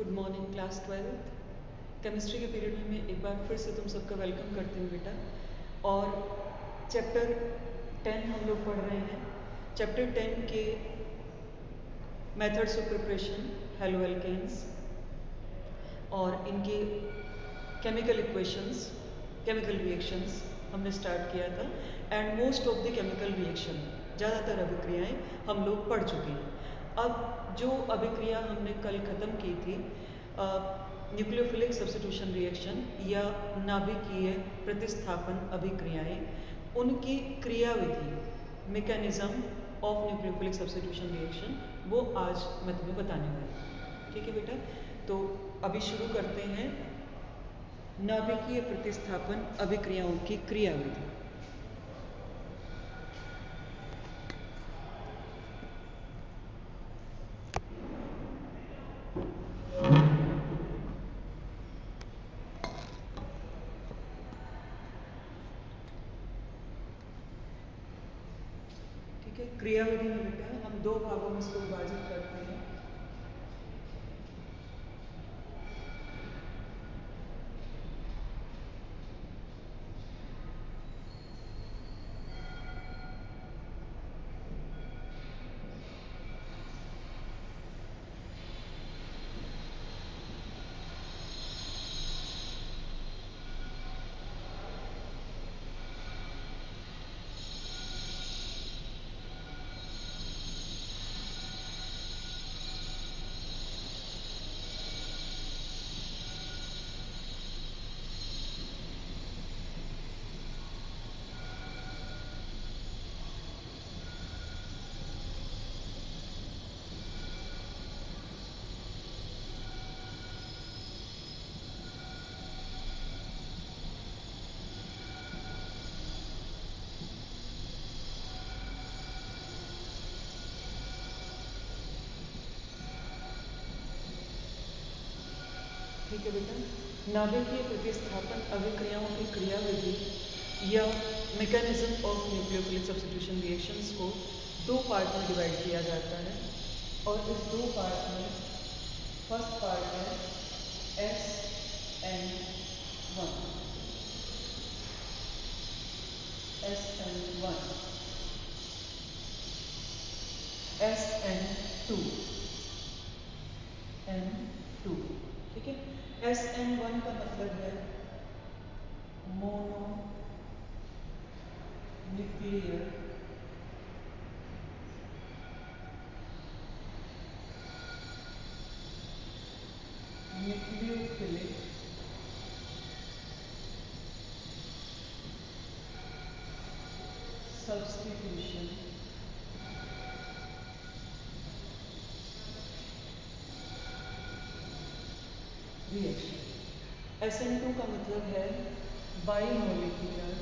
Good morning class 12th chemistry के period में मैं एक बार फिर से तुम सबका वेलकम करती हूँ बेटा। और चैप्टर 10 हम लोग पढ़ रहे हैं। चैप्टर 10 के methods of preparation haloalkanes और इनके केमिकल इक्वेशंस, केमिकल रिएक्शंस हमने स्टार्ट किया था। And most of the chemical reaction, ज़्यादातर अभिक्रियाएं हम लोग पढ़ चुके हैं। अब जो अभिक्रिया हमने कल ख़त्म की थी, न्यूक्लियोफिलिक सब्स्टिट्यूशन रिएक्शन या नाभिकीय प्रतिस्थापन अभिक्रियाएं, उनकी क्रियाविधि, mechanism of nucleophilic substitution reaction, वो आज मैं तुम्हें बताने वाली हूँ। ठीक है बेटा, तो अभी शुरू करते हैं नाभिकीय प्रतिस्थापन अभिक्रियाओं की क्रियाविधि। ठीक है, क्रियाविधि में बेटा हम दो भागों में इसको विभाजित करते हैं। ठीक है बेटा, नाभिकीय प्रतिस्थापन अभिक्रियाओं की क्रियाविधि या mechanism of nucleophilic substitution reactions को दो पार्ट में डिवाइड किया जाता है। और इस दो पार्ट में फर्स्ट पार्ट है SN1, SN1, SN2, N2। ठीक है, SN1 का मतलब है mono nuclear nucleophilic substitution reaction. SN2 का मतलब है बाइमोलिक्यूलर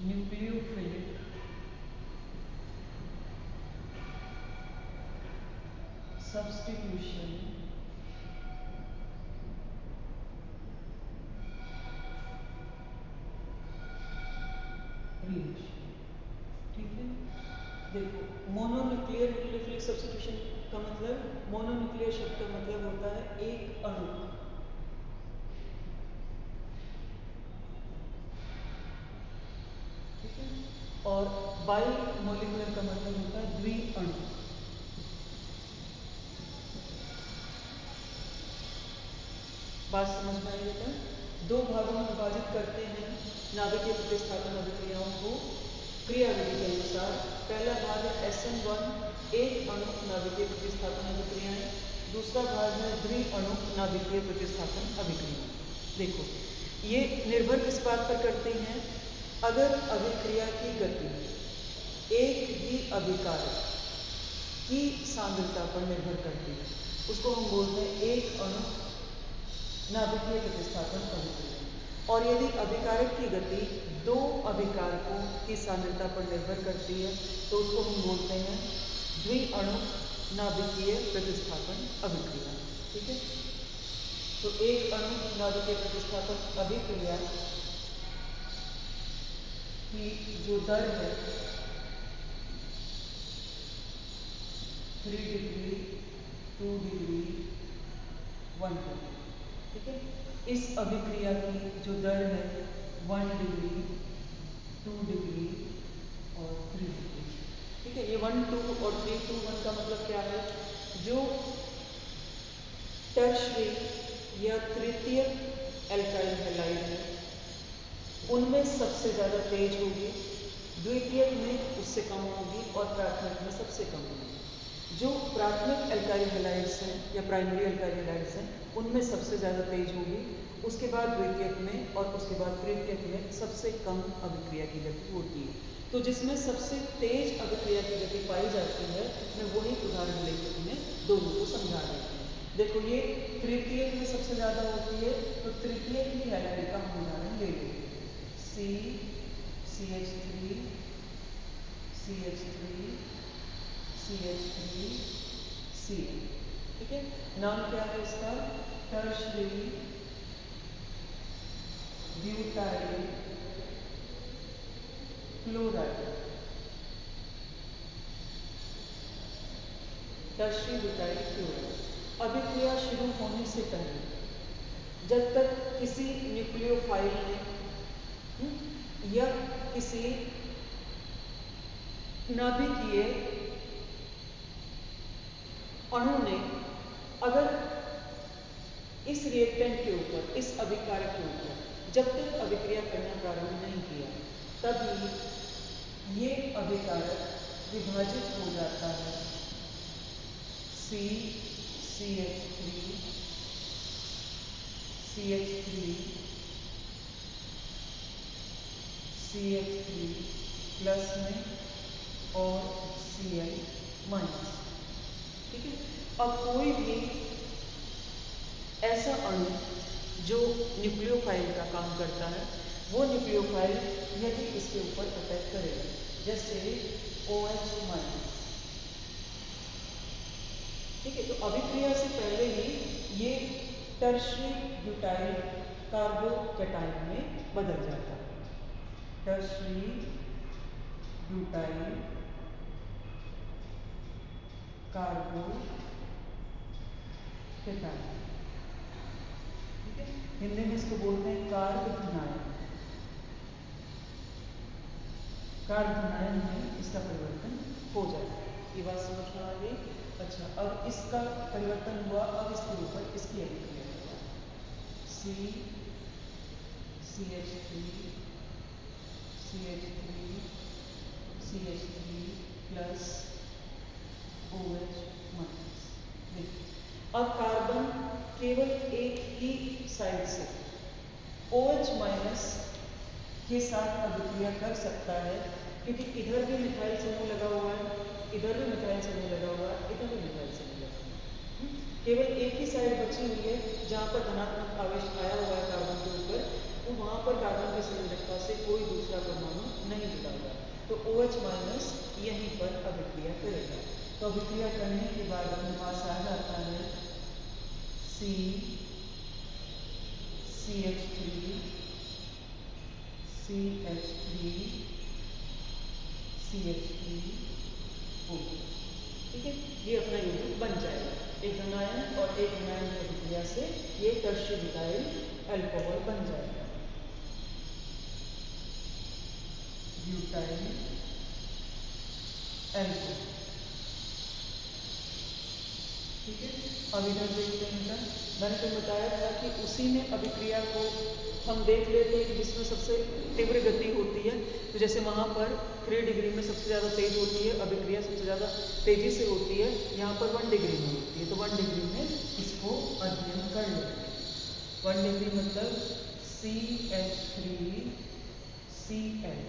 न्यूक्लियोफिलिक सब्स्टिट्यूशन रिएक्शन। ठीक है, देखो मोनोन्यूक्लियर न्यूक्लियोफिलिक सब्स्टिट्यूशन का मतलब, मोनोन्यूक्लियर शब्द का मतलब होता है एक अणु। ठीक है, और बाइमोलिक्यूलर का मतलब होता है द्विअणु। बात समझ में आई बेटा? दो भागों में विभाजित करते हैं नाभिकीय प्रतिस्थापन अभिक्रियाओं को क्रियाविधि के अनुसार। पहला भाग है SN1, एक अणु नाभिकीय प्रतिस्थापन अभिक्रियाएं। दूसरा भाग है द्विअणु नाभिकीय प्रतिस्थापन अभिक्रियाएं। देखो, ये निर्भर किस बात पर करते हैं? अगर अभिक्रिया की गति एक ही अभिकारक की सांद्रता पर निर्भर करती है, उसको हम बोलते हैं एक अणु नाभिकीय प्रतिस्थापन अभिक्रिया। और यदि अभिकारक की गति दो अभिकारकों की सांद्रता पर निर्भर करती है, तो उसको हम बोलते हैं द्विअणु नाभिकीय प्रतिस्थापन अभिक्रिया। ठीक है, तो एक अणु नाभिकीय प्रतिस्थापन अभिक्रिया की जो दर है 3 डिग्री, 2 डिग्री, 1 डिग्री। ठीक है, इस अभिक्रिया की जो दर है 1 डिग्री, 2 डिग्री और 3 डिग्री। ठीक है, ये 1, 2 और 3, 2, 1 का मतलब क्या है? जो टर्शियरी या तृतीय एल्काइल हैलाइड है उनमें सबसे ज़्यादा तेज होगी, द्वितीयक में उससे कम होगी और प्राथमिक में सबसे कम होगी। जो प्राथमिक एल्काइल हैलाइड्स हैं या प्राइमरी एल्काइल हैलाइड्स हैं उनमें सबसे ज़्यादा तेज होगी, उसके बाद द्वितीयक में और उसके बाद तृतीयक में सबसे कम अभिक्रिया की गति होती है। तो जिसमें सबसे तेज अभिक्रिया की गति पाई जाती है मैं वही उदाहरण लेकर तुम्हें दोनों को समझा देती हूँ। देखो ये तृतीयक में सबसे ज़्यादा होती है तो तृतीयक की हैलाइड का हम उदाहरण ले लेंगे। CH3, CH3, CH3, Cl। ठीक है, नाम क्या है इसका? Tertiary butyl chloride. Tertiary butyl chloride अभिक्रिया शुरू होने से पहले जब तक किसी न्यूक्लियोफाइल ने या किसी नाभिकीय अणु ने अगर इस रिएक्टेंट के ऊपर, इस अभिकारक के ऊपर जब तक अभिक्रिया करना प्रारंभ नहीं किया तब ये अभिकारक विभाजित हो जाता है CH3, CH3, CH3 प्लस में और Cl माइनस। ठीक है, अब कोई भी ऐसा अणु जो न्यूक्लियोफाइल का काम करता है वो न्यूक्लियोफाइल यदि इसके ऊपर अटैक करेगा, जैसे OH माइनस। ठीक है, तो अभिक्रिया से पहले ही ये टर्शियरी ब्यूटाइल कार्बोकैटायन में बदल जाता है। Tertiary butyl carbocation. ठीक है, हिंदी में इसको बोलते हैं कार्बोनायन। कार्बोनायन में इसका परिवर्तन हो जाता है। ये बात समझ में आ गई? अच्छा, अब इसका परिवर्तन हुआ, अब इसके ऊपर इसकी अभिक्रिया हुआ CH3, CH3, CH3 plus OH minus. देखिए, अब कार्बन केवल एक ही साइड से OH माइनस के साथ अभिक्रिया कर सकता है क्योंकि इधर भी मिथाइल समूह लगा हुआ है, इधर भी मिथाइल समूह लगा हुआ है, इधर भी मिथाइल समूह लगा हुआ है। केवल एक ही साइड बची हुई है जहाँ पर धनात्मक आवेश आया हुआ है कार्बन के ऊपर, तो वहाँ पर कार्बन की संयोजकता से कोई दूसरा परमाणु नहीं जुड़ा हुआ, तो OH माइनस यहीं पर अभिक्रिया करेगा। तो अभिक्रिया करने के बाद अपने पास आ जाता है CH3, CH3, CH3 OH। ठीक है, ये अपना यौगिक बन जाएगा। एक धनायन और एक ऋणायन की अभिक्रिया से ये टर्शियरी ब्यूटाइल अल्कोहल बन जाएगा। Butyl alcohol. ठीक है, अब इधर देखते हैं इधर मैंने तो बताया था कि उसी में अभिक्रिया को हम देख लेते हैं कि जिसमें सबसे तीव्र गति होती है। तो जैसे वहाँ पर 3 डिग्री में सबसे ज़्यादा तेज होती है अभिक्रिया, सबसे ज़्यादा तेजी से होती है, यहाँ पर 1 डिग्री में होती है। तो 1 डिग्री में इसको अध्ययन कर लेते हैं। 1 डिग्री मतलब CH3Cl,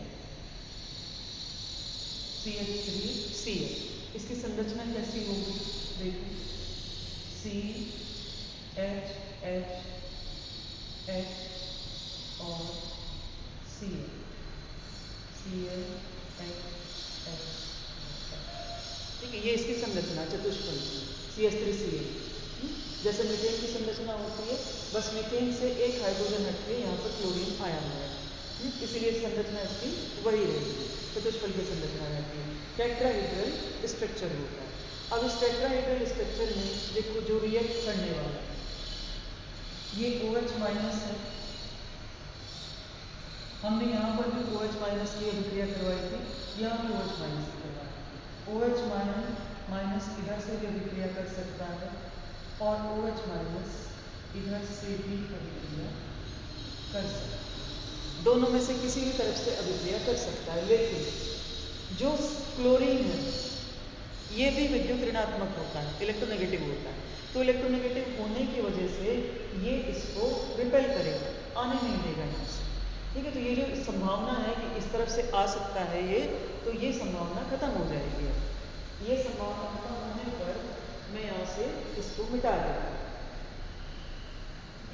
CH3Cl। इसकी संरचना कैसी होगी? देखिए, CH और Cl, ठीक है, ये इसकी संरचना चतुष्फलक CH3Cl। जैसे मीथेन की संरचना होती है, बस मीथेन से एक हाइड्रोजन हटके यहाँ पर क्लोरीन आया हुआ है, इसलिए संरचना इसकी वही रहेगी, चतुष्फलकीय संरचना रहती है, टेट्राहेड्रल स्ट्रक्चर होता है। अब इस टेट्राहेड्रल स्ट्रक्चर में देखो जो रिएक्ट करने वाला है ये OH माइनस है। हमने यहाँ पर भी OH माइनस की अभिक्रिया करवाई थी, यहाँ भी OH माइनस करवाई। OH माइनस इधर से भी अभिक्रिया कर सकता है और OH माइनस इधर से भी अभिक्रिया कर सकता है, दोनों में से किसी भी तरफ से अभिक्रिया कर सकता है। लेकिन जो क्लोरीन है ये भी विद्युत ऋणात्मक होता है, इलेक्ट्रोनेगेटिव होता है, तो इलेक्ट्रोनेगेटिव होने की वजह से ये इसको रिपेल करेगा, आने नहीं देगा यहाँ से। ठीक है, तो ये जो संभावना है कि इस तरफ से आ सकता है ये, तो ये संभावना खत्म हो जाएगी। ये संभावना खत्म होने पर मैं यहाँ से इसको मिटा देता हूँ।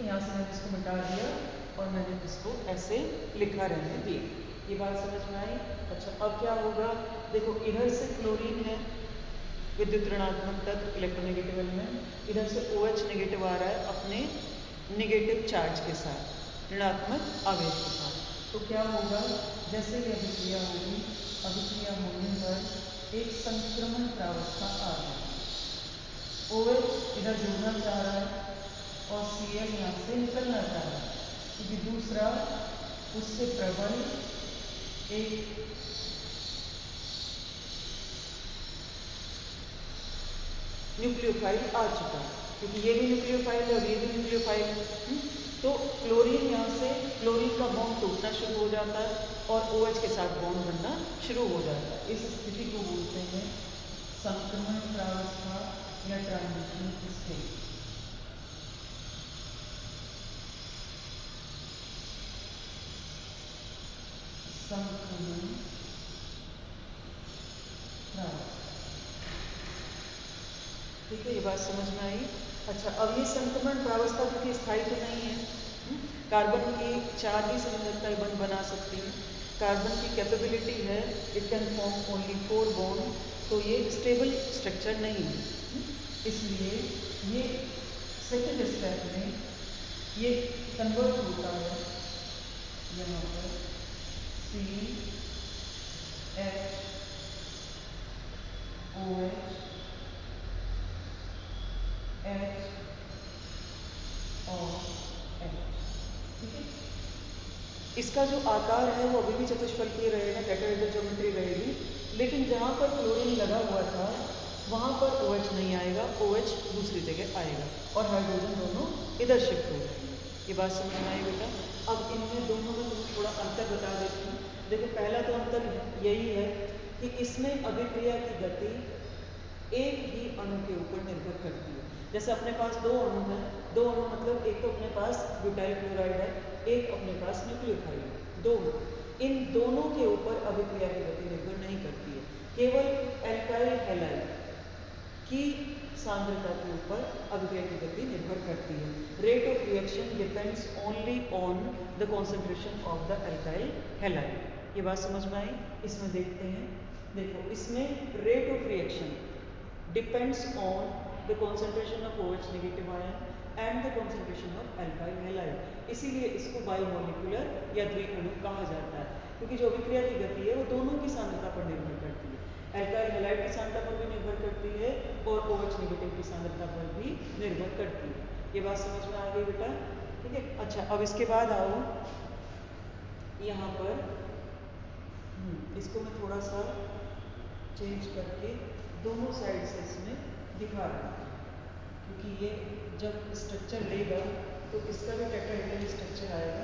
यहाँ से मैंने इसको मिटा दिया और मैंने इसको ऐसे लिखा रहने दिया। ये बात समझ में आई? अच्छा, अब क्या होगा, देखो इधर से क्लोरीन है विद्युत ऋणात्मक तत्व इलेक्ट्रोनेगेटिव एलिमेंट, इधर से OH नेगेटिव आ रहा है अपने नेगेटिव चार्ज के साथ, ऋणात्मक आवेश के साथ। तो क्या होगा, जैसे ही अभिक्रिया होगी, अभिक्रिया होने पर एक संक्रमण प्रावस्था आ जाएगी। OH इधर जुड़ना चाह रहा है और Cl यहाँ से निकलना चाह रहा है, क्योंकि दूसरा उससे प्रबल एक न्यूक्लियोफाइल आ चुका है, क्योंकि ये भी न्यूक्लियोफाइल है और ये भी न्यूक्लियोफाइल है। तो क्लोरीन यहाँ से क्लोरीन का बॉन्ड टूटना शुरू हो जाता है और OH के साथ बॉन्ड बनना शुरू हो जाता है। इस स्थिति को बोलते हैं संक्रमण प्रावस्था या ट्रांजिशन स्टेट। संक्रमण प्रावस्था, ठीक है, ये बात समझ में आई? अच्छा, अब ये संक्रमण प्रावस्था क्योंकि स्थायी तो नहीं है, कार्बन की 4 ही संयोजकताएं बंद बना सकती है, कार्बन की कैपेबिलिटी है it can form only 4 bond, तो ये स्टेबल स्ट्रक्चर नहीं है। इसलिए ये सेकंड स्टेप में ये कन्वर्ट होता है यहाँ पर CHOH H और H, ठीक है। इसका जो आकार है वो अभी भी चतुष्फलकीय रहेगा, टेट्राहेड्रल ज्योमेट्री रहेगी, लेकिन जहाँ पर क्लोरीन लगा हुआ था वहाँ पर OH नहीं आएगा, OH दूसरी जगह आएगा और हाइड्रोजन दोनों इधर शिफ्ट हो जाएंगे। ये बात समझ में आई बेटा? अब इनमें दोनों में तुम्हें थोड़ा अंतर बता देती हूँ। देखो पहला तो अंतर यही है कि इसमें अभिक्रिया की गति एक ही अणु के ऊपर निर्भर करती है। जैसे अपने पास दो अणु हैं, दो अणु मतलब एक तो अपने पास ब्यूटाइल क्लोराइड है, एक अपने पास न्यूक्लियोफाइल है, दो। इन दोनों के ऊपर अभिक्रिया की गति निर्भर नहीं करती है, केवल एल्काइल हैलाइड की सांद्रता के ऊपर अभिक्रिया की गति निर्भर करती है। Rate of reaction depends only on the concentration of the alkyl halide. ये बात समझ में आई? इसमें देखते हैं, देखो इसमें rate of reaction depends on the concentration of OH negative ion and the concentration of alkyl halide। इसीलिए इसको बायोमोलिकुलर या द्विअणु कहा जाता है, क्योंकि जो अभिक्रिया की गति है वो दोनों की सांद्रता पर निर्भर करती है। एल्काइल हैलाइड की सांद्रता पर भी निर्भर करती है और OH नेगेटिव की सांद्रता पर भी निर्भर करती है। ये बात समझ में आ गई बेटा? ठीक है। अच्छा, अब इसके बाद आओ यहाँ पर इसको मैं थोड़ा सा चेंज करके दोनों साइड से इसमें दिखा रहा हूँ, क्योंकि ये जब स्ट्रक्चर लेगा तो इसका भी टेट्राहेड्रल स्ट्रक्चर आएगा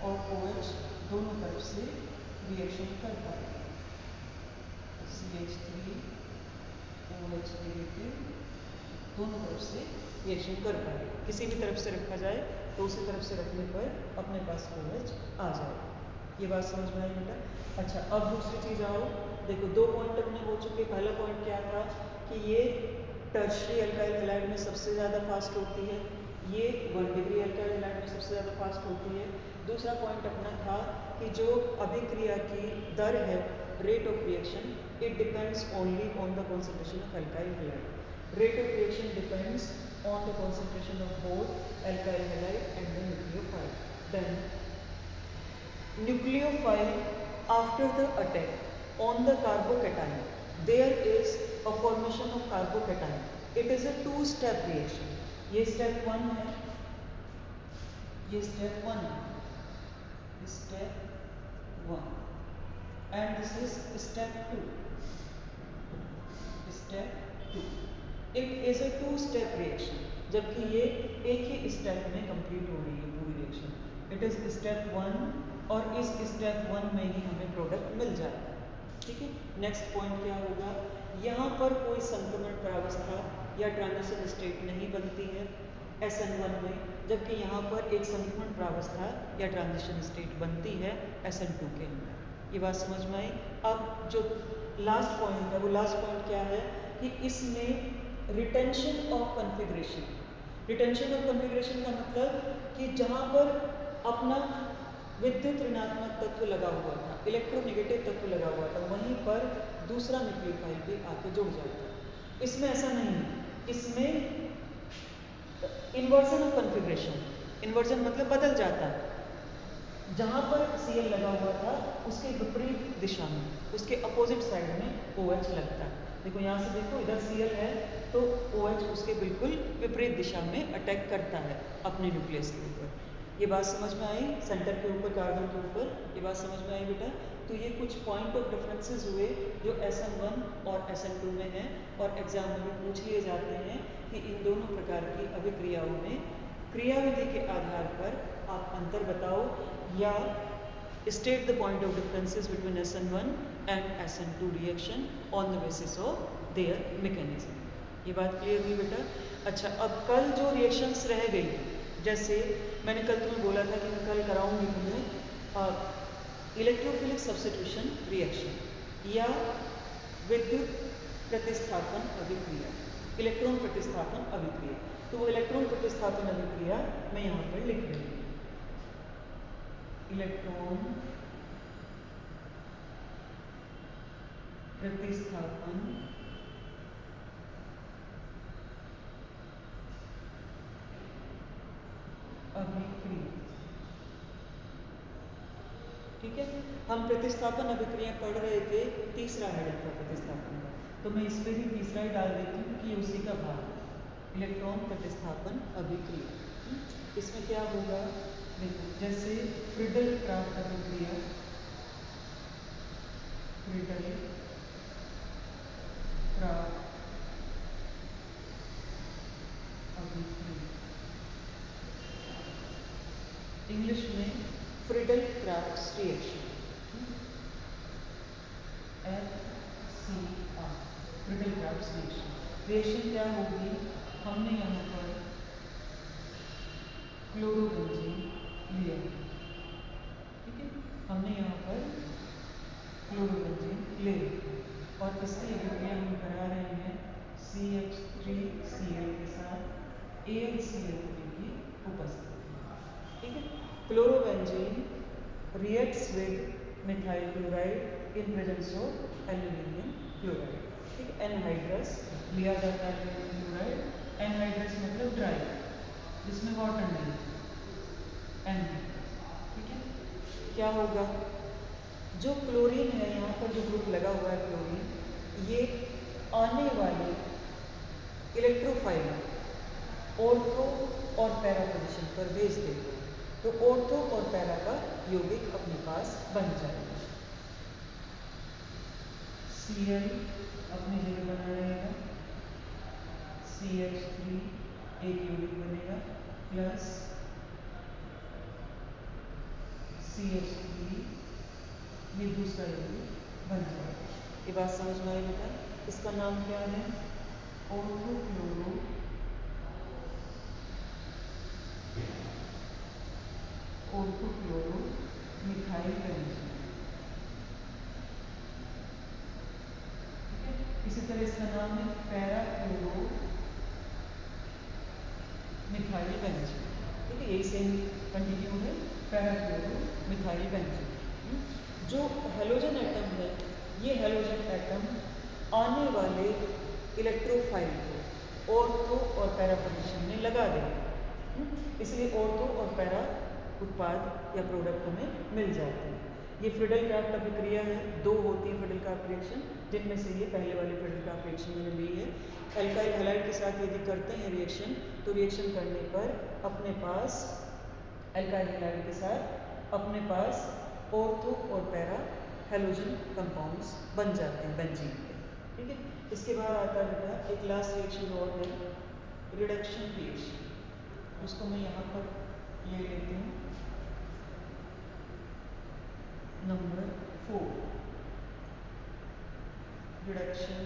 और OH दोनों तरफ से रिएक्शन कर पाएगा। CH3 OH नेगेटिव दोनों तरफ से रिएक्शन कर पाएगा। किसी भी तरफ से रखा जाए तो उसी तरफ से रखने पर अपने पास OH आ जाएगा। ये बात समझ में आई बेटा? अच्छा, अब दूसरी चीज़ आओ, देखो दो पॉइंट अपने हो चुके। पहला पॉइंट क्या था कि ये टर्शरी अल्काइल हैलाइड में सबसे ज़्यादा फास्ट होती है, ये 1 डिग्री अल्काइल हैलाइड में सबसे ज़्यादा फास्ट होती है। दूसरा पॉइंट अपना था कि जो अभिक्रिया की दर है, rate of reaction, it depends only on the concentration of alkyl halide. Rate of reaction depends on the concentration of both alkyl halide and the nucleophile. Then nucleophile after the attack on the carbocation there is a formation of carbocation. It is a 2-step reaction. ये step 1 है, ये step 1 है, step 1 and this is step 2. Step 2. It is a 2-step reaction, जबकि ये एक ही step में complete हो रही है पूरी रिएक्शन. इट इज स्टेप 1 और इस स्टेप 1 में ही हमें प्रोडक्ट मिल जाएगा. ठीक है. नेक्स्ट पॉइंट क्या होगा, यहाँ पर कोई संक्रमण प्रावस्था या ट्रांजिशन स्टेट नहीं बनती है SN1 में, जबकि यहाँ पर एक संक्रमण प्रावस्था या ट्रांजिशन स्टेट बनती है SN2 के अंदर. ये बात समझ में आई. अब जो लास्ट पॉइंट है, वो लास्ट पॉइंट क्या है कि इसमें retention of configuration. Retention of configuration का मतलब कि जहाँ पर अपना विद्युत ऋणात्मक तत्व लगा हुआ था, इलेक्ट्रोनेगेटिव तत्व लगा हुआ था, वहीं पर दूसरा न्यूक्लियोफाइल भी आके जुड़ जाता है. इसमें ऐसा नहीं है. इसमें इन्वर्जन ऑफ कॉन्फ़िगरेशन. इन्वर्जन मतलब बदल जाता है. जहाँ पर Cl लगा हुआ था उसके विपरीत दिशा में, उसके अपोजिट साइड में OH लगता है. देखो यहाँ से देखो, इधर Cl है तो OH उसके बिल्कुल विपरीत दिशा में अटैक करता है अपने न्यूक्लियस के ऊपर. ये बात समझ में आई. सेंटर के ऊपर, कार्बन के ऊपर. ये बात समझ में आई बेटा. तो ये कुछ पॉइंट ऑफ डिफरेंसेस हुए जो SN1 और SN2 में हैं और एग्जाम में भी पूछ लिए जाते हैं कि इन दोनों प्रकार की अभिक्रियाओं में क्रियाविधि के आधार पर आप अंतर बताओ या state the point of differences between SN1 and SN2 reaction on the basis of their mechanism. ये बात क्लियर हुई बेटा. अच्छा, अब कल जो रिएक्शंस रह गई, जैसे मैंने कल तुम्हें बोला था कि मैं कल कराऊंगी तुम्हें इलेक्ट्रोफिलिक सब्स्टिट्यूशन रिएक्शन या विद्युत प्रतिस्थापन अभिक्रिया, इलेक्ट्रॉन प्रतिस्थापन अभिक्रिया. तो वो इलेक्ट्रॉन प्रतिस्थापन अभिक्रिया मैं यहाँ पर लिख रही हूँ. इलेक्ट्रॉन प्रतिस्थापन अभिक्रिया. ठीक है. हम प्रतिस्थापन अभिक्रिया पढ़ रहे थे, तीसरा हेडिंग था प्रतिस्थापन का, तो मैं इस पे भी तीसरा ही डाल देती हूँ कि उसी का भाग है. इलेक्ट्रॉन प्रतिस्थापन अभिक्रिया. इसमें क्या होगा, देखो जैसे फ्रिडल क्राफ्ट अभिक्रिया, फ्रिडल क्राफ्ट अभिक्रिया, इंग्लिश में Friedel Crafts reaction, FCR, Friedel Crafts reaction. Reaction क्या होगी, हमने यहाँ पर क्लोरोबेंजीन लिया. ठीक है. हमने यहाँ पर क्लोरोबेंजीन ले और इसकी अभिक्रिया हम करा रहे हैं CH3Cl के साथ AlCl3 की उपस्थिति. ठीक है. Chlorobenzene reacts with methyl chloride in presence of aluminium chloride. ठीक है. एनहाइड्रस लिया जाता है एल्यूमिनियम क्लोराइड. एनहाइड्रस मतलब ड्राई, जिसमें वाटर नहीं, एनहाइड्रस. ठीक है. क्या होगा, जो क्लोरीन है, यहाँ पर जो ग्रुप लगा हुआ है क्लोरीन, ये आने वाले इलेक्ट्रोफाइल ऑर्थो और पैरा पोजिशन पर भेज देते हैं. तो ऑर्थो और पैरा का यौगिक अपने पास बन जाएगा. Cl अपनी जगह बना रहेगा, CH3 एक यौगिक बनेगा प्लस CH3 ये दूसरा यौगिक बन जाएगा. ये बात समझ में आई बेटा. इसका नाम क्या है, ऑर्थोक्लोरो मिथाइल बेंजीन. ठीक है. इसी तरह इसका नाम है पैराक्लोरो मिथाइल बेंजीन. ठीक है. यही सेम कंटिन्यू है, पैराक्लोरो मिथाइल बेंजीन. जो हेलोजन एटम है, ये हेलोजन एटम आने वाले इलेक्ट्रोफाइल को ऑर्थो और पैरा पोजिशन में लगा देगा. इसलिए ऑर्थो और पैरा उत्पाद या प्रोडक्ट हमें मिल जाते हैं. ये फ्रिडल-क्राफ्ट अभिक्रिया है, 2 होती है फ्रिडल-क्राफ्ट रिएक्शन, जिनमें से ये पहले वाली फ्रिडल-क्राफ्ट रिएक्शन मैंने ली है। एल्काइल हैलाइड के साथ यदि करते हैं रिएक्शन, तो रिएक्शन करने पर अपने पास एल्काइल हैलाइड के साथ अपने पास ऑर्थो और पैरा हैलोजन कंपाउंड्स बन जाते हैं बेंजीन के। ठीक है, इसके बाद आता है बेटा एक लास्ट रिएक्शन और है रिडक्शन रिएक्शन, उसको मैं यहाँ पर ले लेती हूँ नंबर 4, रिडक्शन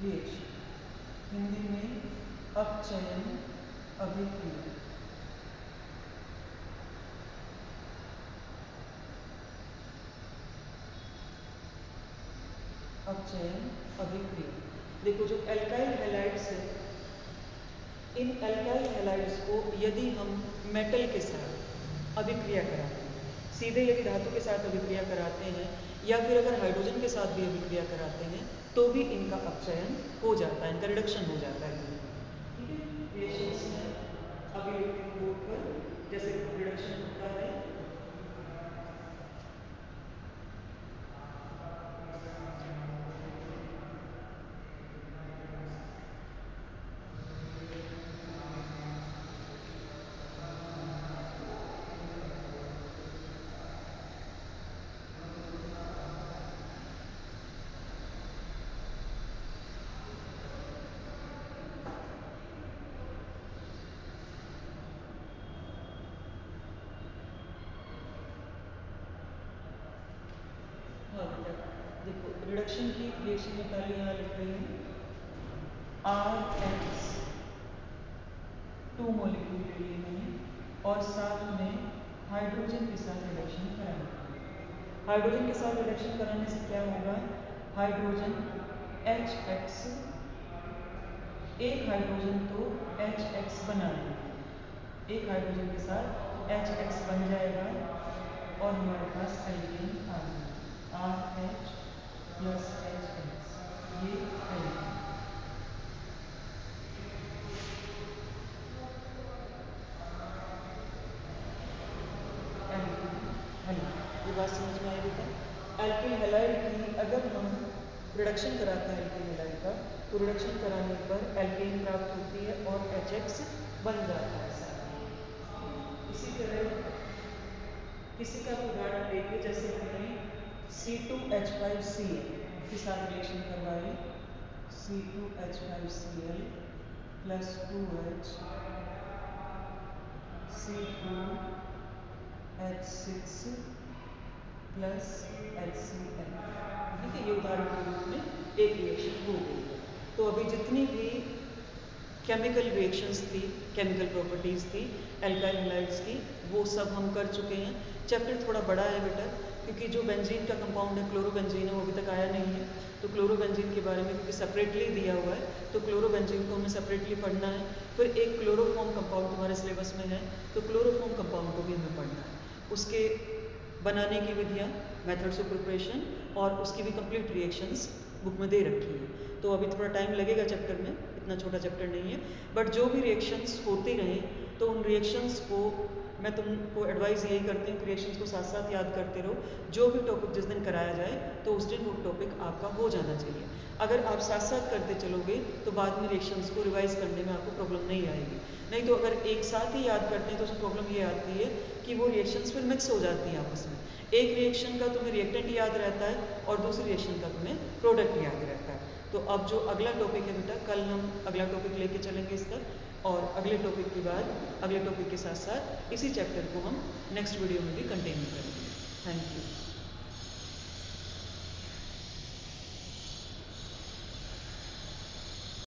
रिएक्शन, हिंदी में अपचयन अभिक्रिया। अपचयन अभिक्रिया, देखो जो एल्काइल हैलाइड्स है, इन एल्काइल हैलाइड्स को यदि हम मेटल के साथ अभिक्रिया कराते हैं, सीधे यदि धातु के साथ अभिक्रिया कराते हैं या फिर अगर हाइड्रोजन के साथ भी अभिक्रिया कराते हैं तो भी इनका अपचयन हो जाता है, इनका रिडक्शन हो जाता है। ठीक है, रिएक्शंस में अभी लिखते हैं बोर्ड पर जैसे रिडक्शन होता है। हाँ बेटा, देखो रिडक्शन की रिएक्शन में पहले यहाँ लिख रही हूँ RH 2 मॉलिक्यूल ले लिए मैंने और साथ में हाइड्रोजन के साथ रिडक्शन कराना। हाइड्रोजन के साथ रिडक्शन कराने से क्या होगा, हाइड्रोजन HX, एक हाइड्रोजन तो HX बना लेगा, एक हाइड्रोजन के साथ HX बन जाएगा और हमारे पास एल्केन आ जाएगा RH प्लस HX, ये एल्केन। ये बात समझ में आई बेटा। एल्किल हैलाइड की अगर हम रिडक्शन कराते हैं एल्किल हैलाइड का, तो रिडक्शन कराने पर एल्केन प्राप्त होती है और HX बन जाता है साथ। इसी तरह किसी का उदाहरण देखिए, जैसे हमने C2H5Cl के साथ रिएक्शन करवाई, C2H5Cl plus 2H C2H6 plus HCl। ठीक है, ये उदाहरण के रूप में एक रिएक्शन हो गई है। तो अभी जितनी भी केमिकल रिएक्शंस थी, केमिकल प्रॉपर्टीज़ थी एल्काइल हैलाइड्स की, वो सब हम कर चुके हैं। चैप्टर थोड़ा बड़ा है बेटा, क्योंकि जो बेंजीन का कंपाउंड है क्लोरोबेंजीन है, वो अभी तक आया नहीं है। तो क्लोरोबेंजीन के बारे में क्योंकि सेपरेटली दिया हुआ है, तो क्लोरोबेंजीन को हमें सेपरेटली पढ़ना है। फिर एक क्लोरोफॉर्म कंपाउंड तुम्हारे सिलेबस में है, तो क्लोरोफॉर्म कंपाउंड को भी हमें पढ़ना है। उसके बनाने की विधियाँ, मेथड्स ऑफ प्रिपरेशन और उसकी भी कंप्लीट रिएक्शंस बुक में दे रखी है। तो अभी थोड़ा टाइम लगेगा चैप्टर में, इतना छोटा चैप्टर नहीं है, बट जो भी रिएक्शंस होते रहें तो उन रिएक्शंस को मैं तुमको एडवाइस यही करती हूँ कि रिएक्शंस को साथ साथ याद करते रहो। जो भी टॉपिक जिस दिन कराया जाए तो उस दिन वो टॉपिक आपका हो जाना चाहिए। अगर आप साथ साथ करते चलोगे तो बाद में रिएक्शंस को रिवाइज करने में आपको प्रॉब्लम नहीं आएगी। नहीं तो अगर एक साथ ही याद करते हैं तो उसमें प्रॉब्लम ये आती है कि वो रिएक्शंस फिर मिक्स हो जाती हैं आपस में। एक रिएक्शन का तुम्हें रिएक्टेंट याद रहता है और दूसरी रिएक्शन का तुम्हें प्रोडक्ट याद रहता है। तो अब जो अगला टॉपिक है बेटा, कल हम अगला टॉपिक लेके चलेंगे इसका, और अगले टॉपिक के बाद अगले टॉपिक के साथ साथ इसी चैप्टर को हम नेक्स्ट वीडियो में भी कंटिन्यू करेंगे।